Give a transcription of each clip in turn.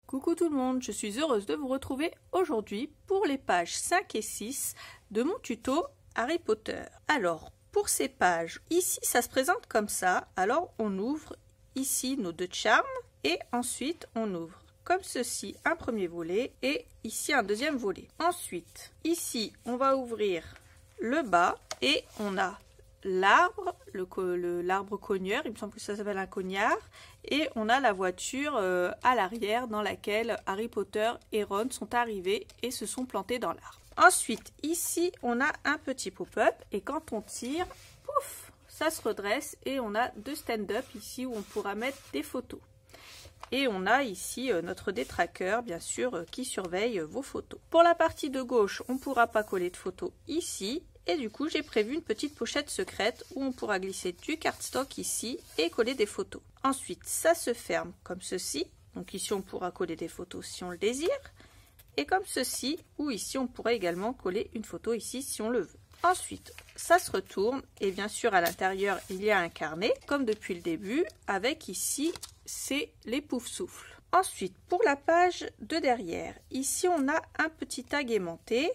Coucou tout le monde, je suis heureuse de vous retrouver aujourd'hui pour les pages 5 et 6 de mon tuto Harry Potter. Alors, pour ces pages, ici ça se présente comme ça, alors on ouvre ici nos deux charmes et ensuite on ouvre comme ceci un premier volet et ici un deuxième volet. Ensuite, ici on va ouvrir le bas et on a l'arbre, l'arbre cogneur, il me semble que ça s'appelle un cognard, et on a la voiture à l'arrière dans laquelle Harry Potter et Ron sont arrivés et se sont plantés dans l'arbre. Ensuite, ici, on a un petit pop-up et quand on tire, pouf, ça se redresse et on a deux stand-up ici où on pourra mettre des photos. Et on a ici notre détraqueur, bien sûr, qui surveille vos photos. Pour la partie de gauche, on ne pourra pas coller de photos ici. Et du coup, j'ai prévu une petite pochette secrète où on pourra glisser du cardstock ici et coller des photos. Ensuite, ça se ferme comme ceci. Donc ici, on pourra coller des photos si on le désire. Et comme ceci, ou ici, on pourra également coller une photo ici si on le veut. Ensuite, ça se retourne et bien sûr, à l'intérieur, il y a un carnet, comme depuis le début, avec ici, c'est les poufs-souffles. Ensuite, pour la page de derrière, ici, on a un petit tag aimanté,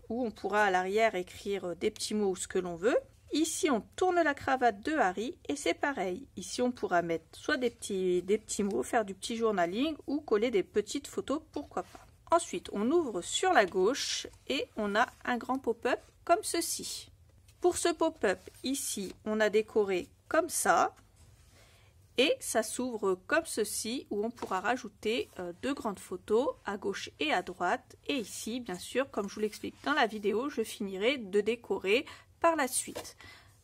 où on pourra à l'arrière écrire des petits mots ou ce que l'on veut. Ici, on tourne la cravate de Harry et c'est pareil. Ici, on pourra mettre soit des petits mots, faire du petit journaling ou coller des petites photos, pourquoi pas. Ensuite, on ouvre sur la gauche et on a un grand pop-up comme ceci. Pour ce pop-up, ici, on a décoré comme ça. Et ça s'ouvre comme ceci où on pourra rajouter deux grandes photos à gauche et à droite. Et ici, bien sûr, comme je vous l'explique dans la vidéo, je finirai de décorer par la suite.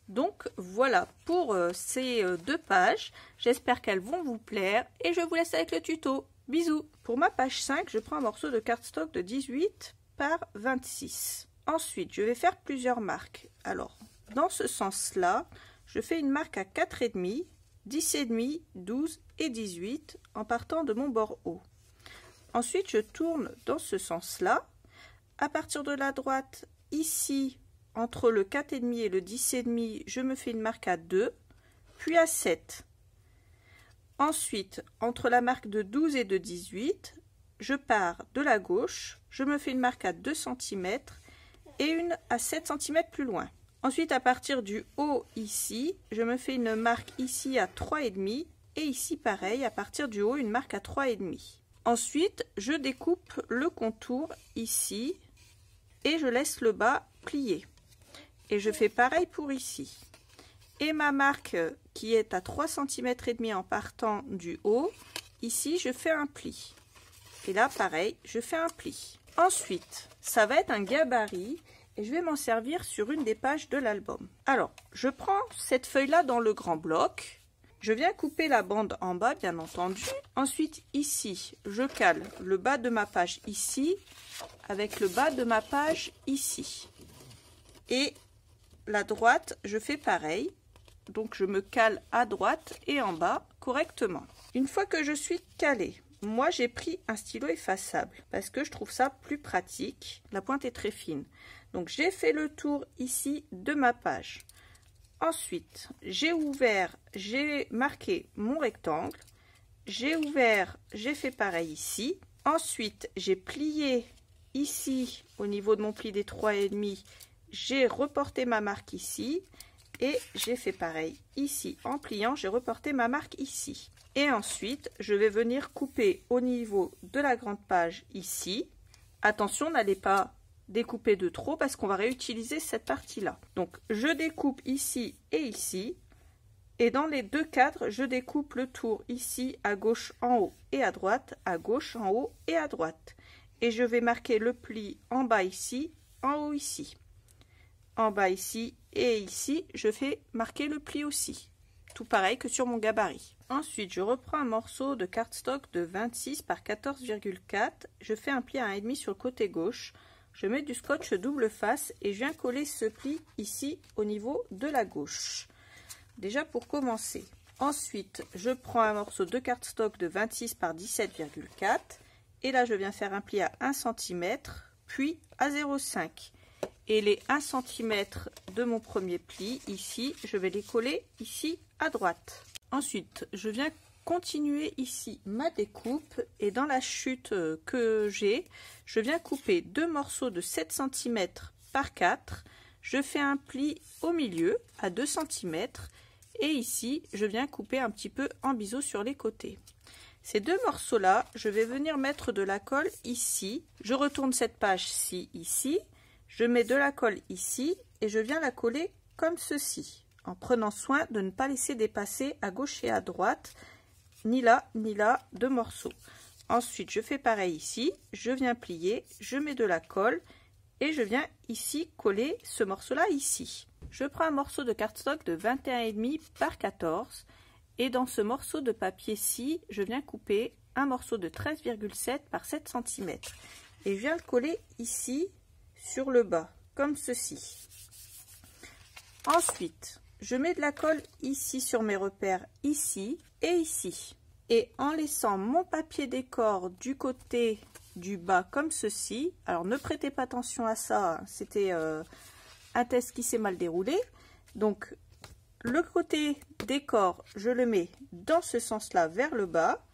Donc voilà pour ces deux pages. J'espère qu'elles vont vous plaire et je vous laisse avec le tuto. Bisous! Pour ma page 5, je prends un morceau de cardstock de 18 par 26. Ensuite, je vais faire plusieurs marques. Alors, dans ce sens-là, je fais une marque à 4,5. 10,5, 12 et 18 en partant de mon bord haut. Ensuite, je tourne dans ce sens-là. À partir de la droite, ici, entre le 4,5 et le 10,5, je me fais une marque à 2, puis à 7. Ensuite, entre la marque de 12 et de 18, je pars de la gauche, je me fais une marque à 2 cm et une à 7 cm plus loin. Ensuite, à partir du haut ici, je me fais une marque ici à 3,5 et ici pareil, à partir du haut, une marque à 3,5. Ensuite, je découpe le contour ici et je laisse le bas plié. Et je fais pareil pour ici. Et ma marque qui est à 3,5 cm en partant du haut, ici je fais un pli. Et là pareil, je fais un pli. Ensuite, ça va être un gabarit. Et je vais m'en servir sur une des pages de l'album. Alors, je prends cette feuille-là dans le grand bloc. Je viens couper la bande en bas, bien entendu. Ensuite, ici, je cale le bas de ma page ici, avec le bas de ma page ici. Et la droite, je fais pareil. Donc, je me cale à droite et en bas correctement. Une fois que je suis calée, moi, j'ai pris un stylo effaçable parce que je trouve ça plus pratique. La pointe est très fine. Donc, j'ai fait le tour ici de ma page. Ensuite, j'ai ouvert, j'ai marqué mon rectangle. J'ai ouvert, j'ai fait pareil ici. Ensuite, j'ai plié ici au niveau de mon pli des 3,5. J'ai reporté ma marque ici. Et j'ai fait pareil ici. En pliant, j'ai reporté ma marque ici. Et ensuite, je vais venir couper au niveau de la grande page ici. Attention, n'allez pas découper de trop parce qu'on va réutiliser cette partie-là. Donc, je découpe ici et ici. Et dans les deux cadres, je découpe le tour ici à gauche en haut et à droite, à gauche en haut et à droite. Et je vais marquer le pli en bas ici, en haut ici. En bas ici et ici, je fais marquer le pli aussi. Tout pareil que sur mon gabarit. Ensuite, je reprends un morceau de cardstock de 26 par 14,4. Je fais un pli à 1,5 sur le côté gauche. Je mets du scotch double face et je viens coller ce pli ici au niveau de la gauche. Déjà pour commencer. Ensuite, je prends un morceau de cardstock de 26 par 17,4. Et là, je viens faire un pli à 1 cm, puis à 0,5. Et les 1 cm de mon premier pli, ici, je vais les coller ici à droite. Ensuite, je viens continuer ici ma découpe et dans la chute que j'ai, je viens couper 2 morceaux de 7 cm par 4. Je fais un pli au milieu à 2 cm et ici je viens couper un petit peu en biseau sur les côtés. Ces 2 morceaux là, je vais venir mettre de la colle ici. Je retourne cette page-ci ici, je mets de la colle ici et je viens la coller comme ceci, en prenant soin de ne pas laisser dépasser à gauche et à droite, ni là, 2 morceaux. Ensuite, je fais pareil ici, je viens plier, je mets de la colle et je viens ici coller ce morceau-là ici. Je prends un morceau de cardstock de 21,5 par 14 et dans ce morceau de papier-ci, je viens couper un morceau de 13,7 par 7 cm et je viens le coller ici sur le bas, comme ceci. Ensuite, je mets de la colle ici sur mes repères, ici et ici. Et en laissant mon papier décor du côté du bas comme ceci, alors ne prêtez pas attention à ça, c'était un test qui s'est mal déroulé. Donc le côté décor, je le mets dans ce sens-là vers le bas.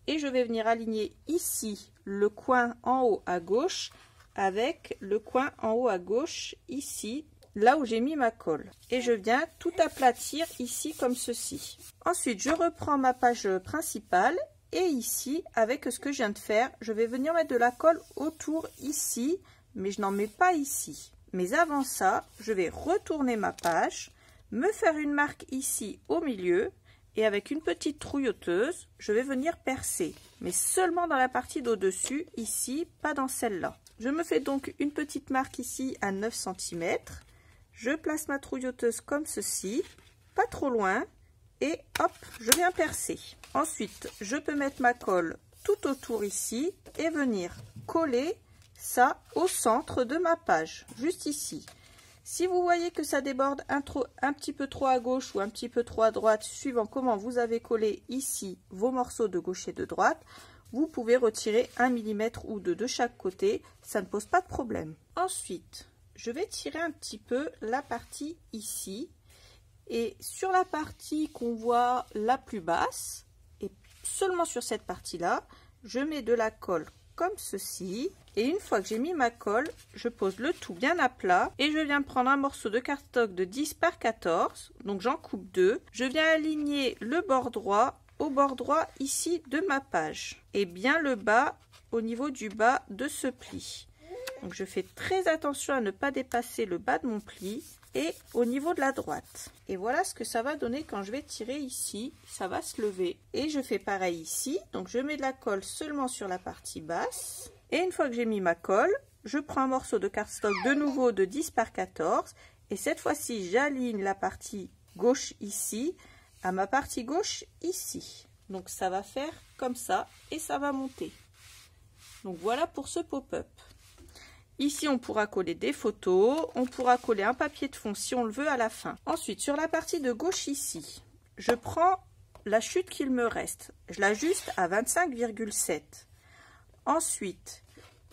Et je vais venir aligner ici le coin en haut à gauche avec le coin en haut à gauche ici, là où j'ai mis ma colle. Et je viens tout aplatir ici comme ceci. Ensuite, je reprends ma page principale et ici, avec ce que je viens de faire, je vais venir mettre de la colle autour ici, mais je n'en mets pas ici. Mais avant ça, je vais retourner ma page, me faire une marque ici au milieu et avec une petite trouilleuse, je vais venir percer, mais seulement dans la partie d'au-dessus, ici, pas dans celle-là. Je me fais donc une petite marque ici à 9 cm. Je place ma trouilleuse comme ceci, pas trop loin, et hop, je viens percer. Ensuite, je peux mettre ma colle tout autour ici et venir coller ça au centre de ma page, juste ici. Si vous voyez que ça déborde un petit peu trop à gauche ou un petit peu trop à droite, suivant comment vous avez collé ici vos morceaux de gauche et de droite, vous pouvez retirer 1 mm ou 2 de chaque côté, ça ne pose pas de problème. Ensuite, je vais tirer un petit peu la partie ici et sur la partie qu'on voit la plus basse et seulement sur cette partie là, je mets de la colle comme ceci et une fois que j'ai mis ma colle, je pose le tout bien à plat et je viens prendre un morceau de cardstock de 10 par 14, donc j'en coupe 2. Je viens aligner le bord droit au bord droit ici de ma page et bien le bas au niveau du bas de ce pli. Donc je fais très attention à ne pas dépasser le bas de mon pli et au niveau de la droite. Et voilà ce que ça va donner quand je vais tirer ici, ça va se lever. Et je fais pareil ici, donc je mets de la colle seulement sur la partie basse. Et une fois que j'ai mis ma colle, je prends un morceau de cardstock de nouveau de 10 par 14 et cette fois-ci j'aligne la partie gauche ici à ma partie gauche ici. Donc ça va faire comme ça et ça va monter. Donc voilà pour ce pop-up. Ici, on pourra coller des photos, on pourra coller un papier de fond si on le veut à la fin. Ensuite, sur la partie de gauche ici, je prends la chute qu'il me reste. Je l'ajuste à 25,7. Ensuite,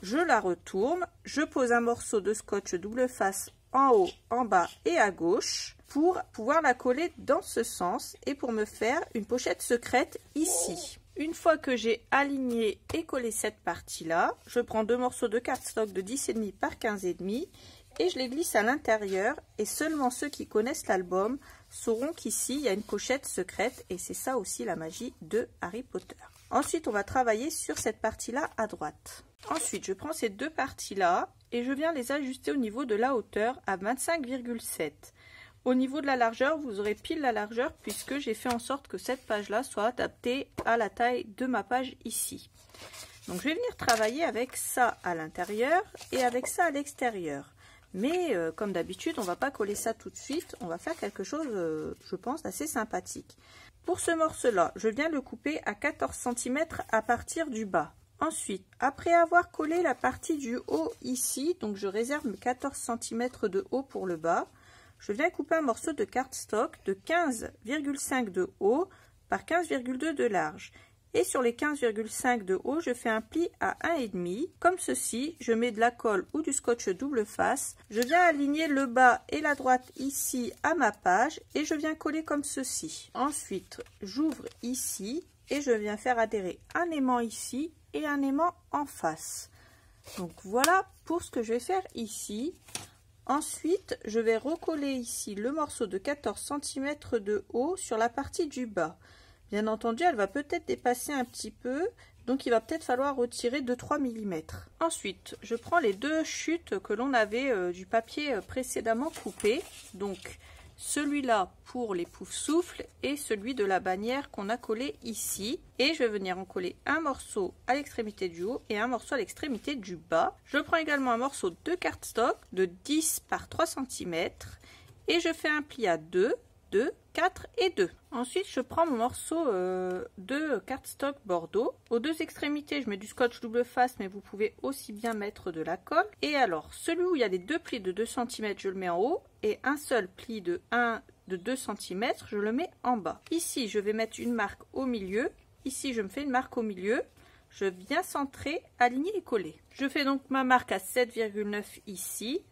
je la retourne, je pose un morceau de scotch double face en haut, en bas et à gauche pour pouvoir la coller dans ce sens et pour me faire une pochette secrète ici. Une fois que j'ai aligné et collé cette partie-là, je prends 2 morceaux de cardstock de 10,5 par 15,5 et je les glisse à l'intérieur et seulement ceux qui connaissent l'album sauront qu'ici il y a une pochette secrète et c'est ça aussi la magie de Harry Potter. Ensuite, on va travailler sur cette partie-là à droite. Ensuite, je prends ces 2 parties-là et je viens les ajuster au niveau de la hauteur à 25,7. Au niveau de la largeur, vous aurez pile la largeur puisque j'ai fait en sorte que cette page-là soit adaptée à la taille de ma page ici. Donc je vais venir travailler avec ça à l'intérieur et avec ça à l'extérieur. Mais comme d'habitude, on ne va pas coller ça tout de suite. On va faire quelque chose, je pense, d'assez sympathique. Pour ce morceau-là, je viens le couper à 14 cm à partir du bas. Ensuite, après avoir collé la partie du haut ici, donc je réserve mes 14 cm de haut pour le bas, je viens couper un morceau de cardstock de 15,5 de haut par 15,2 de large. Et sur les 15,5 de haut, je fais un pli à 1,5. Comme ceci, je mets de la colle ou du scotch double face. Je viens aligner le bas et la droite ici à ma page et je viens coller comme ceci. Ensuite, j'ouvre ici et je viens faire adhérer un aimant ici et un aimant en face. Donc voilà pour ce que je vais faire ici. Ensuite, je vais recoller ici le morceau de 14 cm de haut sur la partie du bas. Bien entendu, elle va peut-être dépasser un petit peu, donc il va peut-être falloir retirer 2-3 mm. Ensuite, je prends les deux chutes que l'on avait du papier précédemment coupé. Donc celui-là pour les poufs-souffles et celui de la bannière qu'on a collé ici. Et je vais venir en coller un morceau à l'extrémité du haut et un morceau à l'extrémité du bas. Je prends également un morceau de cardstock de 10 par 3 cm et je fais un pli à 2, 2, 4 et 2. Ensuite, je prends mon morceau de cardstock bordeaux. Aux deux extrémités, je mets du scotch double face, mais vous pouvez aussi bien mettre de la colle. Et alors, celui où il y a les deux plis de 2 cm, je le mets en haut. Et un seul pli de 2 cm, je le mets en bas. Ici, je vais mettre une marque au milieu. Ici, je me fais une marque au milieu. Je viens centrer, aligner et coller. Je fais donc ma marque à 7,9 ici.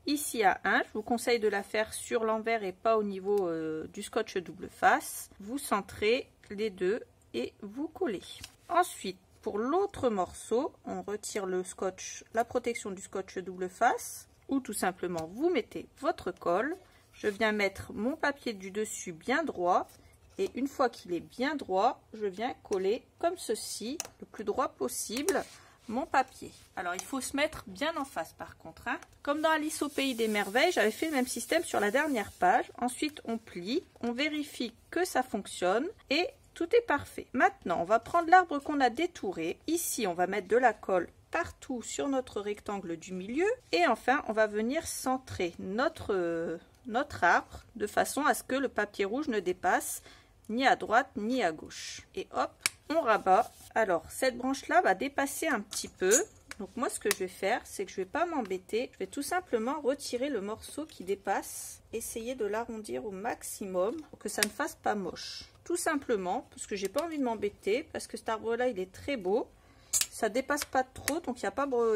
Ici à 1, je vous conseille de la faire sur l'envers et pas au niveau du scotch double face. Vous centrez les deux et vous collez. Ensuite, pour l'autre morceau, on retire le scotch, la protection du scotch double face, ou tout simplement vous mettez votre colle. Je viens mettre mon papier du dessus bien droit et une fois qu'il est bien droit, je viens coller comme ceci, le plus droit possible, mon papier. Alors il faut se mettre bien en face par contre, hein. Comme dans Alice au pays des merveilles, j'avais fait le même système sur la dernière page. Ensuite on plie, on vérifie que ça fonctionne et tout est parfait. Maintenant on va prendre l'arbre qu'on a détouré. Ici on va mettre de la colle partout sur notre rectangle du milieu et enfin on va venir centrer notre arbre de façon à ce que le papier rouge ne dépasse ni à droite ni à gauche. Et hop, on rabat. Alors cette branche là va dépasser un petit peu, donc moi ce que je vais faire c'est que je vais pas m'embêter, je vais tout simplement retirer le morceau qui dépasse, essayer de l'arrondir au maximum pour que ça ne fasse pas moche, tout simplement parce que j'ai pas envie de m'embêter, parce que cet arbre là il est très beau, ça dépasse pas trop, donc il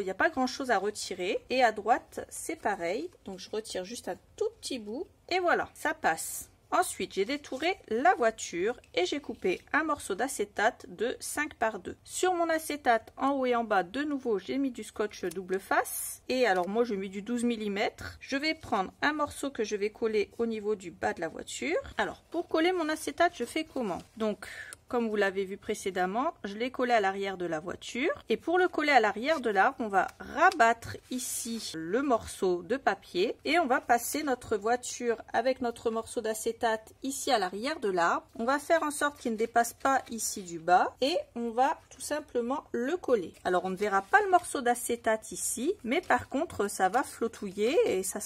n'y a pas grand chose à retirer. Et à droite c'est pareil, donc je retire juste un tout petit bout et voilà, ça passe. Ensuite, j'ai détouré la voiture et j'ai coupé un morceau d'acétate de 5 par 2. Sur mon acétate, en haut et en bas, de nouveau, j'ai mis du scotch double face. Et alors, moi, j'ai mis du 12 mm. Je vais prendre un morceau que je vais coller au niveau du bas de la voiture. Alors, pour coller mon acétate, je fais comment? Donc, comme vous l'avez vu précédemment, je l'ai collé à l'arrière de la voiture. Et pour le coller à l'arrière de l'arbre, on va rabattre ici le morceau de papier. Et on va passer notre voiture avec notre morceau d'acétate ici à l'arrière de l'arbre. On va faire en sorte qu'il ne dépasse pas ici du bas. Et on va tout simplement le coller. Alors on ne verra pas le morceau d'acétate ici. Mais par contre, ça va flottouiller et ça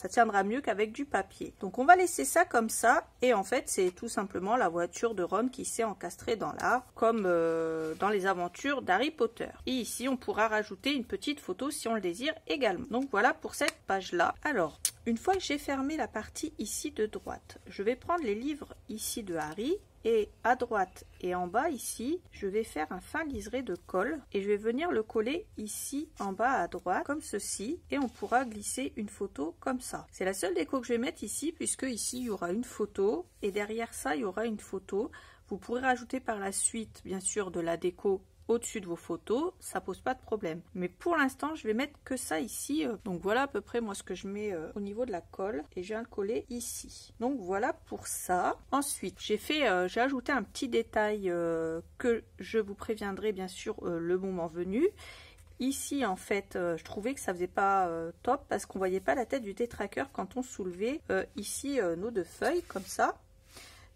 tiendra mieux qu'avec du papier. Donc on va laisser ça comme ça. Et en fait, c'est tout simplement la voiture de Ron qui s'est encastré dans l'arbre, comme dans les aventures d'Harry Potter. Et ici on pourra rajouter une petite photo si on le désire également. Donc voilà pour cette page là. Alors une fois que j'ai fermé la partie ici de droite, je vais prendre les livres ici de Harry et à droite et en bas ici je vais faire un fin liseré de colle et je vais venir le coller ici en bas à droite comme ceci et on pourra glisser une photo comme ça. C'est la seule déco que je vais mettre ici, puisque ici il y aura une photo et derrière ça il y aura une photo. Vous pourrez rajouter par la suite, bien sûr, de la déco au-dessus de vos photos, ça pose pas de problème. Mais pour l'instant, je vais mettre que ça ici. Donc voilà à peu près moi ce que je mets au niveau de la colle et je viens le coller ici. Donc voilà pour ça. Ensuite, j'ai ajouté un petit détail que je vous préviendrai bien sûr le moment venu. Ici en fait je trouvais que ça faisait pas top parce qu'on voyait pas la tête du tétraqueur quand on soulevait ici nos deux feuilles comme ça.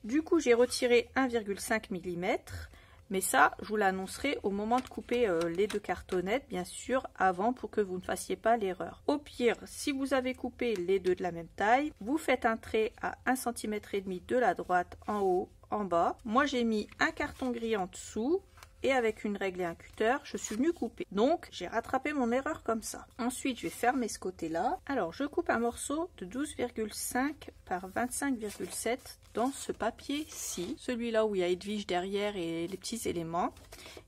Du coup, j'ai retiré 1,5 mm, mais ça, je vous l'annoncerai au moment de couper les deux cartonnettes, bien sûr, avant pour que vous ne fassiez pas l'erreur. Au pire, si vous avez coupé les deux de la même taille, vous faites un trait à 1,5 cm de la droite en haut, en bas. Moi, j'ai mis un carton gris en dessous. Et avec une règle et un cutter, je suis venue couper. Donc, j'ai rattrapé mon erreur comme ça. Ensuite, je vais fermer ce côté-là. Alors, je coupe un morceau de 12,5 par 25,7 dans ce papier-ci. Celui-là où il y a Edwige derrière et les petits éléments.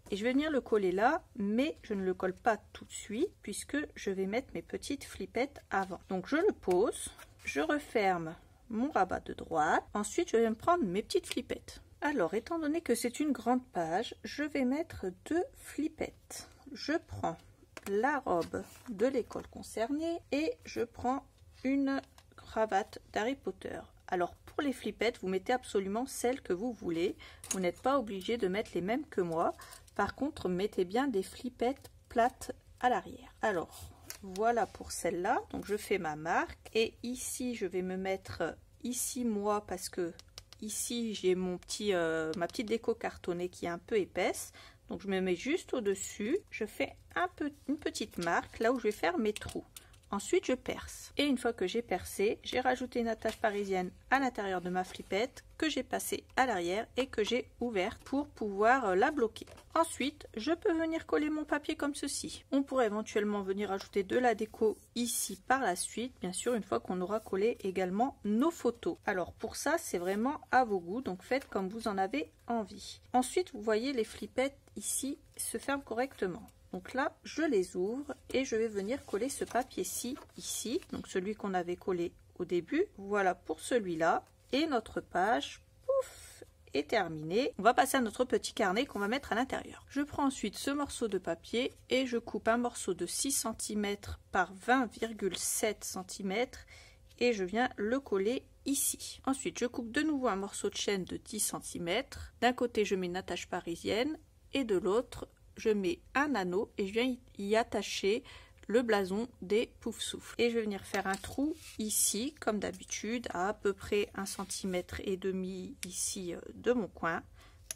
Et je vais venir le coller là, mais je ne le colle pas tout de suite, puisque je vais mettre mes petites flippettes avant. Donc, je le pose, je referme mon rabat de droite. Ensuite, je vais me prendre mes petites flippettes. Alors, étant donné que c'est une grande page, je vais mettre 2 flippettes. Je prends la robe de l'école concernée et je prends une cravate d'Harry Potter. Alors, pour les flippettes, vous mettez absolument celles que vous voulez. Vous n'êtes pas obligé de mettre les mêmes que moi. Par contre, mettez bien des flippettes plates à l'arrière. Alors, voilà pour celle-là. Donc, je fais ma marque. Et ici, je vais me mettre ici, moi, parce que ici, j'ai mon ma petite déco cartonnée qui est un peu épaisse. Donc, je me mets juste au-dessus. Je fais une petite marque là où je vais faire mes trous. Ensuite, je perce. Et une fois que j'ai percé, j'ai rajouté une attache parisienne à l'intérieur de ma flippette que j'ai passée à l'arrière et que j'ai ouverte pour pouvoir la bloquer. Ensuite, je peux venir coller mon papier comme ceci. On pourrait éventuellement venir ajouter de la déco ici par la suite, bien sûr, une fois qu'on aura collé également nos photos. Alors pour ça, c'est vraiment à vos goûts, donc faites comme vous en avez envie. Ensuite, vous voyez les flippettes ici se ferment correctement. Donc là, je les ouvre et je vais venir coller ce papier-ci, ici, donc celui qu'on avait collé au début. Voilà pour celui-là. Et notre page, pouf, est terminée. On va passer à notre petit carnet qu'on va mettre à l'intérieur. Je prends ensuite ce morceau de papier et je coupe un morceau de 6 cm par 20,7 cm et je viens le coller ici. Ensuite, je coupe de nouveau un morceau de chaîne de 10 cm. D'un côté, je mets une attache parisienne et de l'autre, je mets un anneau et je viens y attacher le blason des Poufsouffles. Et je vais venir faire un trou ici, comme d'habitude, à peu près 1,5 cm ici de mon coin.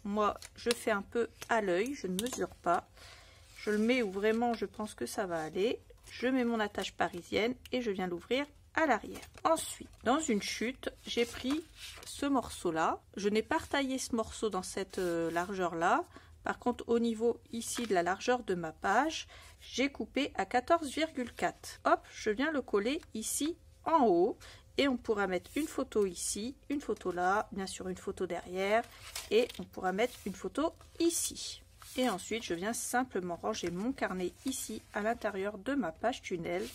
Moi, je fais un peu à l'œil, je ne mesure pas. Je le mets où vraiment je pense que ça va aller. Je mets mon attache parisienne et je viens l'ouvrir à l'arrière. Ensuite, dans une chute, j'ai pris ce morceau-là. Je n'ai pas retaillé ce morceau dans cette largeur-là. Par contre, au niveau ici de la largeur de ma page, j'ai coupé à 14,4. Hop, je viens le coller ici en haut. Et on pourra mettre une photo ici, une photo là, bien sûr une photo derrière. Et on pourra mettre une photo ici. Et ensuite, je viens simplement ranger mon carnet ici, à l'intérieur de ma page tunnel.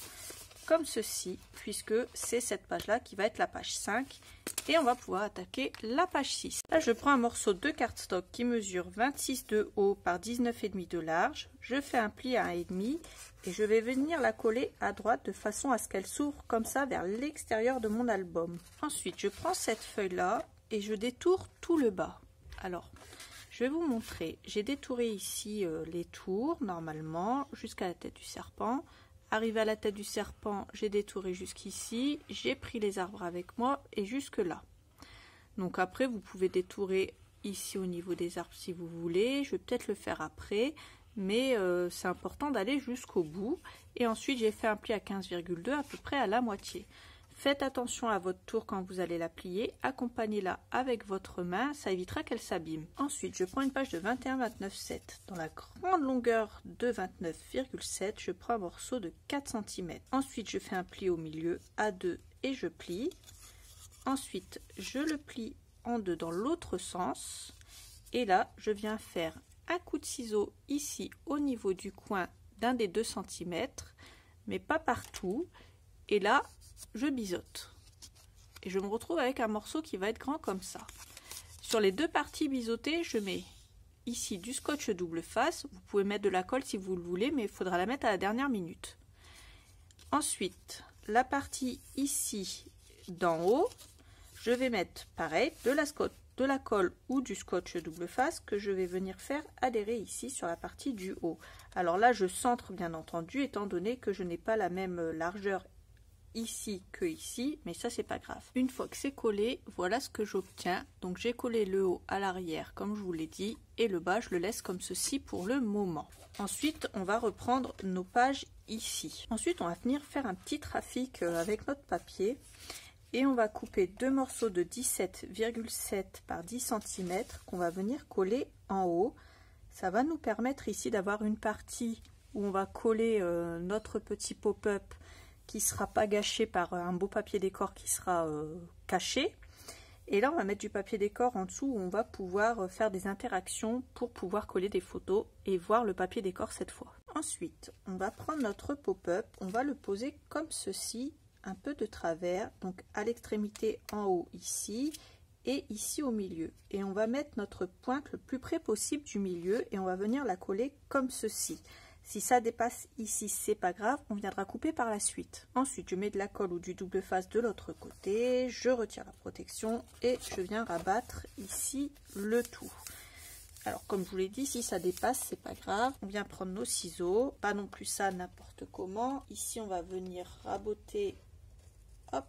Comme ceci, puisque c'est cette page-là qui va être la page 5. Et on va pouvoir attaquer la page 6. Là, je prends un morceau de cardstock qui mesure 26 de haut par 19,5 de large. Je fais un pli à 1,5 et je vais venir la coller à droite de façon à ce qu'elle s'ouvre comme ça vers l'extérieur de mon album. Ensuite, je prends cette feuille-là et je détourne tout le bas. Alors, je vais vous montrer. J'ai détouré ici les tours, normalement, jusqu'à la tête du serpent. Arrivé à la tête du serpent, j'ai détouré jusqu'ici, j'ai pris les arbres avec moi et jusque là. Donc après, vous pouvez détourer ici au niveau des arbres si vous voulez. Je vais peut-être le faire après, mais c'est important d'aller jusqu'au bout. Et ensuite, j'ai fait un pli à 15,2 à peu près à la moitié. Faites attention à votre tour quand vous allez la plier. Accompagnez-la avec votre main, ça évitera qu'elle s'abîme. Ensuite, je prends une page de 21,29,7. Dans la grande longueur de 29,7, je prends un morceau de 4 cm. Ensuite, je fais un pli au milieu à 2 et je plie. Ensuite, je le plie en deux dans l'autre sens. Et là, je viens faire un coup de ciseau ici au niveau du coin d'un des 2 cm, mais pas partout. Et là, je biseaute et je me retrouve avec un morceau qui va être grand comme ça. Sur les deux parties biseautées, je mets ici du scotch double face. Vous pouvez mettre de la colle si vous le voulez, mais il faudra la mettre à la dernière minute. Ensuite, la partie ici d'en haut, je vais mettre pareil de la colle ou du scotch double face que je vais venir faire adhérer ici sur la partie du haut. Alors là, je centre bien entendu, étant donné que je n'ai pas la même largeur ici que ici, mais ça c'est pas grave. Une fois que c'est collé, voilà ce que j'obtiens. Donc j'ai collé le haut à l'arrière comme je vous l'ai dit et le bas je le laisse comme ceci pour le moment. Ensuite on va reprendre nos pages ici. Ensuite on va venir faire un petit trafic avec notre papier et on va couper deux morceaux de 17,7 par 10 cm qu'on va venir coller en haut. Ça va nous permettre ici d'avoir une partie où on va coller notre petit pop-up qui ne sera pas gâché par un beau papier décor qui sera caché. Et là, on va mettre du papier décor en dessous où on va pouvoir faire des interactions pour pouvoir coller des photos et voir le papier décor cette fois. Ensuite, on va prendre notre pop-up, on va le poser comme ceci, un peu de travers, donc à l'extrémité en haut ici, et ici au milieu. Et on va mettre notre pointe le plus près possible du milieu et on va venir la coller comme ceci. Si ça dépasse ici, c'est pas grave, on viendra couper par la suite. Ensuite, je mets de la colle ou du double face de l'autre côté, je retire la protection et je viens rabattre ici le tout. Alors, comme je vous l'ai dit, si ça dépasse, c'est pas grave. On vient prendre nos ciseaux, pas non plus ça n'importe comment. Ici, on va venir raboter, hop,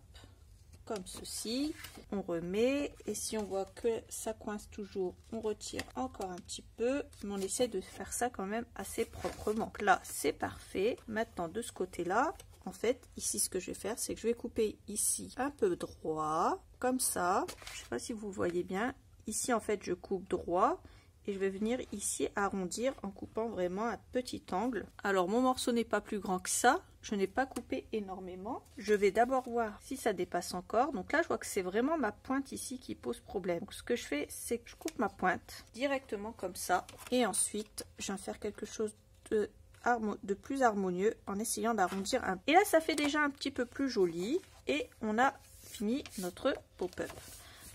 comme ceci. On remet et si on voit que ça coince toujours, on retire encore un petit peu. Mais on essaie de faire ça quand même assez proprement. Donc là, c'est parfait. Maintenant, de ce côté-là, en fait, ici, ce que je vais faire, c'est que je vais couper ici un peu droit, comme ça. Je sais pas si vous voyez bien. Ici, en fait, je coupe droit. Et je vais venir ici arrondir en coupant vraiment un petit angle. Alors mon morceau n'est pas plus grand que ça. Je n'ai pas coupé énormément. Je vais d'abord voir si ça dépasse encore. Donc là je vois que c'est vraiment ma pointe ici qui pose problème. Donc ce que je fais c'est que je coupe ma pointe directement comme ça. Et ensuite je viens faire quelque chose de plus harmonieux en essayant d'arrondir un peu. Et là ça fait déjà un petit peu plus joli. Et on a fini notre pop-up.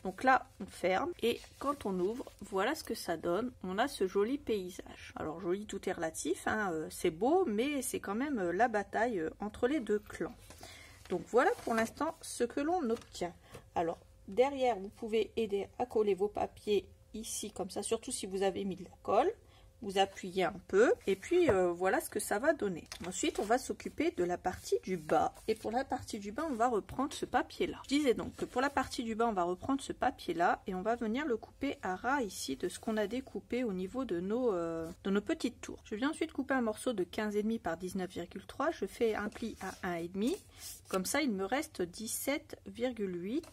Donc là, on ferme et quand on ouvre, voilà ce que ça donne. On a ce joli paysage. Alors joli, tout est relatif, hein, c'est beau, mais c'est quand même la bataille entre les deux clans. Donc voilà pour l'instant ce que l'on obtient. Alors derrière, vous pouvez aider à coller vos papiers ici comme ça, surtout si vous avez mis de la colle. Vous appuyez un peu et puis voilà ce que ça va donner. Ensuite on va s'occuper de la partie du bas et pour la partie du bas on va reprendre ce papier là. Je disais donc que pour la partie du bas on va reprendre ce papier là et on va venir le couper à ras ici de ce qu'on a découpé au niveau de nos petites tours. Je viens ensuite couper un morceau de 15,5 par 19,3. Je fais un pli à 1,5, comme ça il me reste 17,8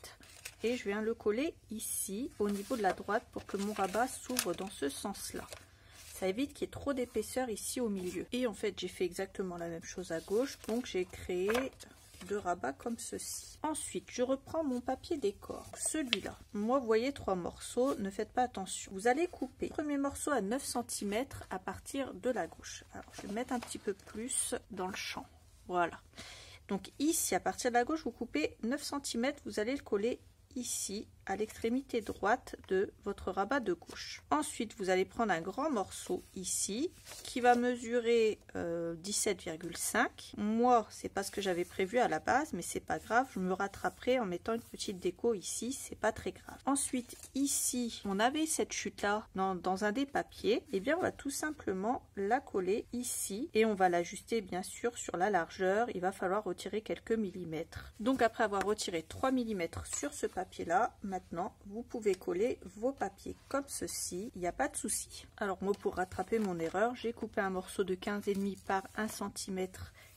et je viens le coller ici au niveau de la droite pour que mon rabat s'ouvre dans ce sens là. Ça évite qu'il y ait trop d'épaisseur ici au milieu. Et en fait, j'ai fait exactement la même chose à gauche. Donc, j'ai créé deux rabats comme ceci. Ensuite, je reprends mon papier décor. Celui-là. Moi, vous voyez 3 morceaux. Ne faites pas attention. Vous allez couper le premier morceau à 9 cm à partir de la gauche. Alors, je vais mettre un petit peu plus dans le champ. Voilà. Donc, ici, à partir de la gauche, vous coupez 9 cm. Vous allez le coller ici à l'extrémité droite de votre rabat de gauche. Ensuite vous allez prendre un grand morceau ici qui va mesurer 17,5. Moi c'est pas ce que j'avais prévu à la base, mais c'est pas grave, je me rattraperai en mettant une petite déco ici, c'est pas très grave. Ensuite ici on avait cette chute là dans un des papiers, et bien on va tout simplement la coller ici et on va l'ajuster bien sûr sur la largeur. Il va falloir retirer quelques millimètres. Donc après avoir retiré 3 mm sur ce papier là, maintenant, vous pouvez coller vos papiers comme ceci, il n'y a pas de souci. Alors moi, pour rattraper mon erreur, j'ai coupé un morceau de 15,5 par 1 cm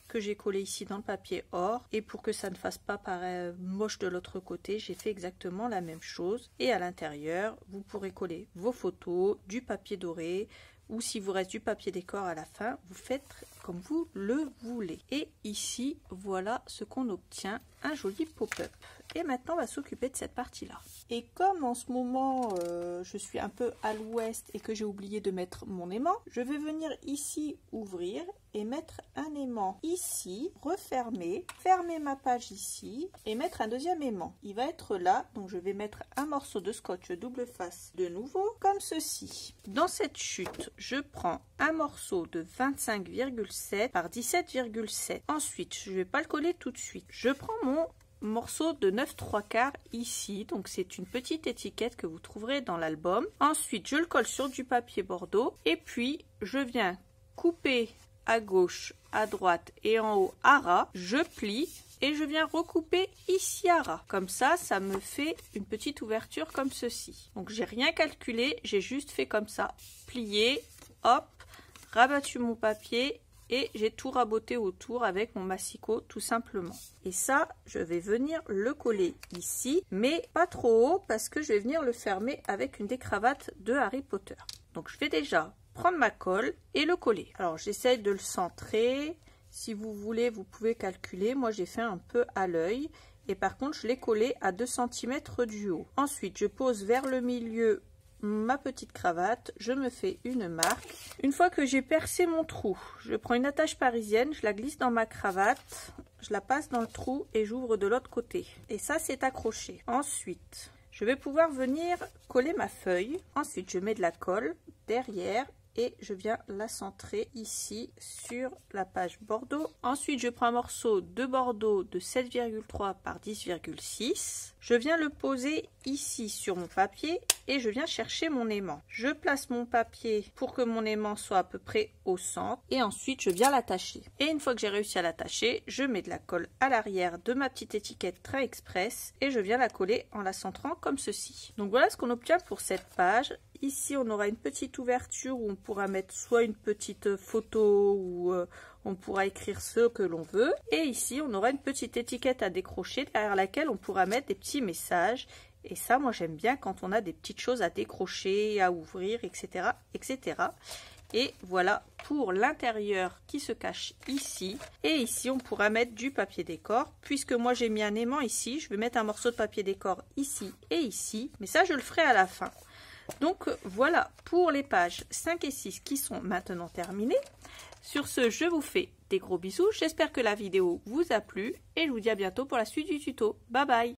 que j'ai collé ici dans le papier or. Et pour que ça ne fasse pas pareil moche de l'autre côté, j'ai fait exactement la même chose. Et à l'intérieur, vous pourrez coller vos photos, du papier doré, ou si vous reste du papier décor à la fin, vous faites comme vous le voulez. Et ici, voilà ce qu'on obtient, un joli pop-up. Et maintenant, on va s'occuper de cette partie-là. Et comme en ce moment, je suis un peu à l'ouest et que j'ai oublié de mettre mon aimant, je vais venir ici ouvrir et mettre un aimant ici, refermer, fermer ma page ici et mettre un deuxième aimant. Il va être là, donc je vais mettre un morceau de scotch double face de nouveau, comme ceci. Dans cette chute, je prends un morceau de 25,7 par 17,7. Ensuite, je ne vais pas le coller tout de suite. Je prends mon morceau de 9/3 ici, donc c'est une petite étiquette que vous trouverez dans l'album. Ensuite je le colle sur du papier bordeaux et puis je viens couper à gauche, à droite et en haut à ras, je plie et je viens recouper ici à ras. Comme ça, ça me fait une petite ouverture comme ceci. Donc j'ai rien calculé, j'ai juste fait comme ça, plié, hop, rabattu mon papier et j'ai tout raboté autour avec mon massicot tout simplement. Et ça, je vais venir le coller ici, mais pas trop haut parce que je vais venir le fermer avec une des cravates de Harry Potter. Donc je vais déjà prendre ma colle et le coller. Alors j'essaie de le centrer. Si vous voulez, vous pouvez calculer. Moi j'ai fait un peu à l'œil. Et par contre, je l'ai collé à 2 cm du haut. Ensuite, je pose vers le milieu ma petite cravate, je me fais une marque. Une fois que j'ai percé mon trou, je prends une attache parisienne, je la glisse dans ma cravate, je la passe dans le trou et j'ouvre de l'autre côté. Et ça, c'est accroché. Ensuite, je vais pouvoir venir coller ma feuille. Ensuite, je mets de la colle derrière et je viens la centrer ici sur la page bordeaux. Ensuite, je prends un morceau de bordeaux de 7,3 par 10,6. Je viens le poser ici sur mon papier et je viens chercher mon aimant. Je place mon papier pour que mon aimant soit à peu près au centre et ensuite je viens l'attacher. Et une fois que j'ai réussi à l'attacher, je mets de la colle à l'arrière de ma petite étiquette Train Express et je viens la coller en la centrant comme ceci. Donc voilà ce qu'on obtient pour cette page. Ici, on aura une petite ouverture où on pourra mettre soit une petite photo ou on pourra écrire ce que l'on veut. Et ici, on aura une petite étiquette à décrocher derrière laquelle on pourra mettre des petits messages. Et ça, moi, j'aime bien quand on a des petites choses à décrocher, à ouvrir, etc., etc. Et voilà pour l'intérieur qui se cache ici. Et ici, on pourra mettre du papier décor. Puisque moi, j'ai mis un aimant ici, je vais mettre un morceau de papier décor ici et ici. Mais ça, je le ferai à la fin. Donc voilà pour les pages 5 et 6 qui sont maintenant terminées. Sur ce, je vous fais des gros bisous. J'espère que la vidéo vous a plu et je vous dis à bientôt pour la suite du tuto. Bye bye!